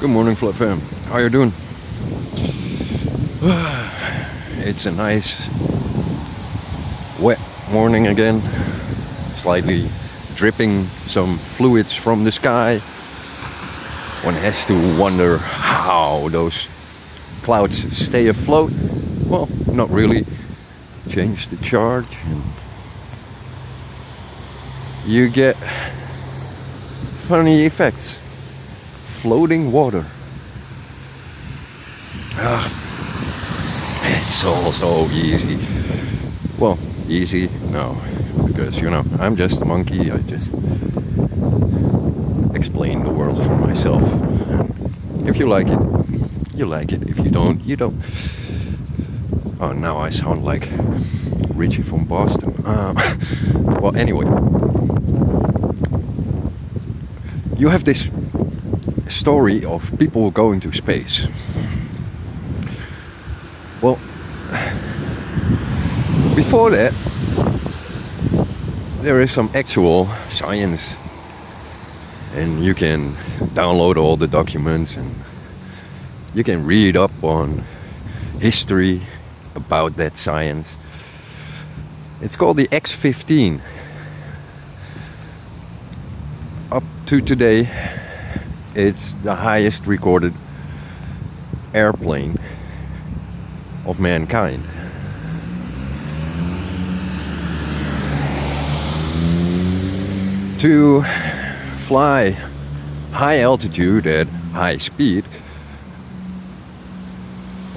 Good morning, Flat Fam. How you doing? It's a nice wet morning again. Slightly dripping some fluids from the sky. One has to wonder how those clouds stay afloat. Well, not really. Change the charge and you get funny effects. Floating water. It's all so easy. Well, easy, no. Because, I'm just a monkey. I just explain the world for myself. If you like it, you like it. If you don't, you don't. Oh, now I sound like Richie from Boston. Well, anyway. You have this story of people going to space. Well, before that, there is some actual science, and you can download all the documents and you can read up on history about that science. It's called the X-15. Up to today, it's the highest recorded airplane of mankind. To fly high altitude at high speed,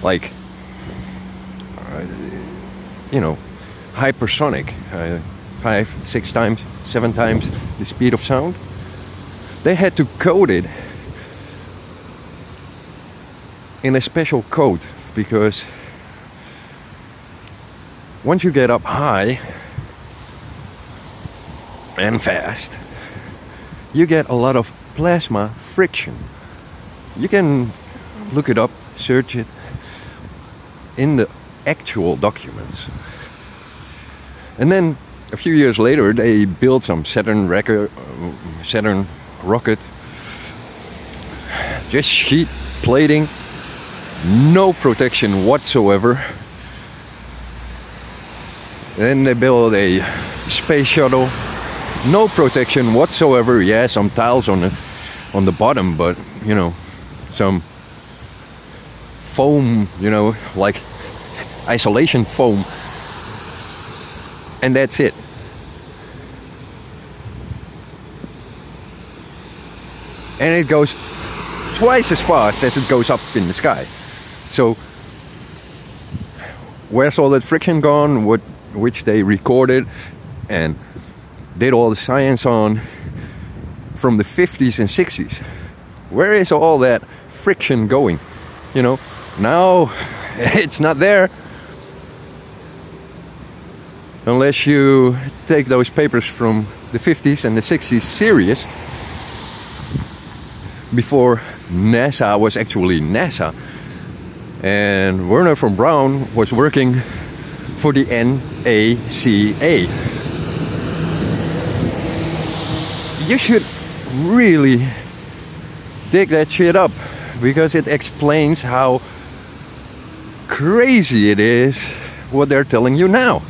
like, hypersonic, 5, 6 times, 7 times the speed of sound. They had to code it in a special code, because once you get up high and fast, you get a lot of plasma friction. You can look it up, search it in the actual documents. And then a few years later, they built some Saturn rocket, just sheet plating, no protection whatsoever. Then they built a space shuttle, no protection whatsoever. Yeah, some tiles on the bottom, but some foam, like isolation foam, and that's it. And it goes twice as fast as it goes up in the sky. So where's all that friction gone, which they recorded and did all the science on from the 50s and 60s? Where is all that friction going? Now it's not there. Unless you take those papers from the 50s and the 60s serious, before NASA was actually NASA, and Wernher von Braun was working for the NACA. You should really dig that shit up, because it explains how crazy it is what they're telling you now.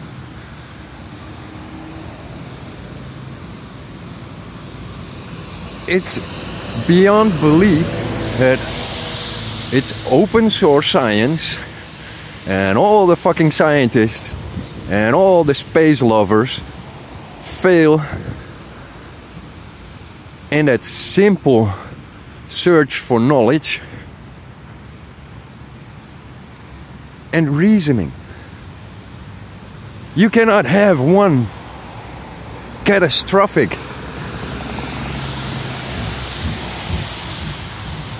It's beyond belief that it's open source science, and all the fucking scientists and all the space lovers fail in that simple search for knowledge and reasoning. You cannot have one catastrophic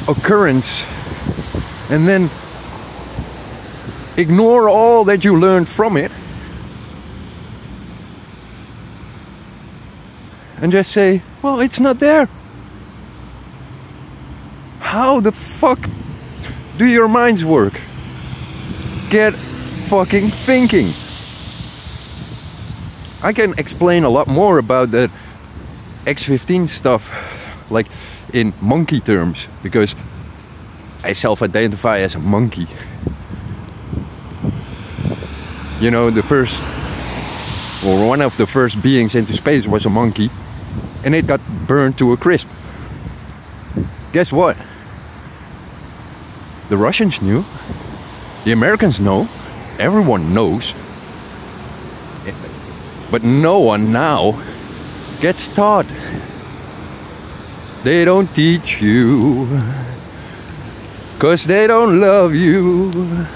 occurrence and then ignore all that you learned from it and just say, well, it's not there. How the fuck do your minds work? Get fucking thinking. I can explain a lot more about that X-15 stuff, like in monkey terms, because I self-identify as a monkey. You know, one of the first beings into space was a monkey, and it got burned to a crisp. Guess what? The Russians knew. The Americans know. Everyone knows. But no one now gets taught. They don't teach you, 'cause they don't love you.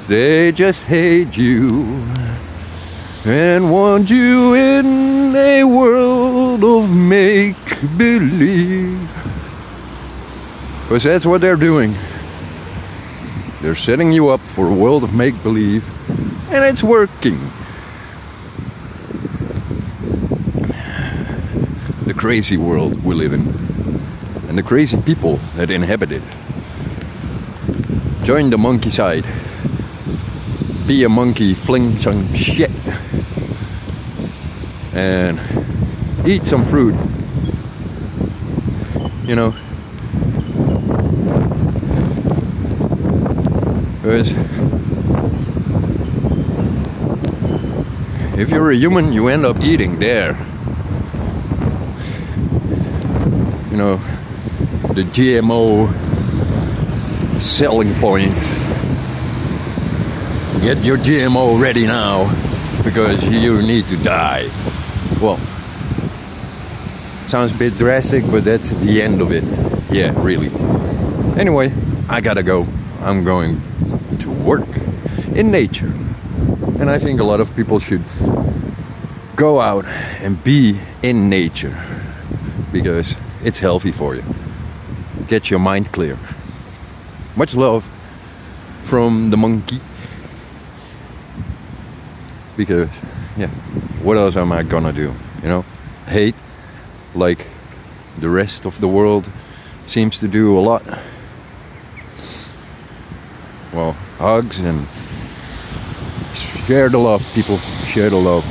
They just hate you and want you in a world of make-believe. 'Cause that's what they're doing. They're setting you up for a world of make-believe, and it's working. The crazy world we live in, and the crazy people that inhabit it. Join the monkey side. Be a monkey, fling some shit, and eat some fruit. You know, because if you're a human, you end up eating there. You know, the GMO selling points. Get your GMO ready now, because you need to die. Well, sounds a bit drastic, but that's the end of it. Yeah, really. Anyway, I gotta go. I'm going to work in nature. And I think a lot of people should go out and be in nature, because it's healthy for you. Get your mind clear. Much love from the monkey. Because, yeah, what else am I gonna do? You know, hate like the rest of the world seems to do a lot. Well, hugs and share the love, people. Share the love.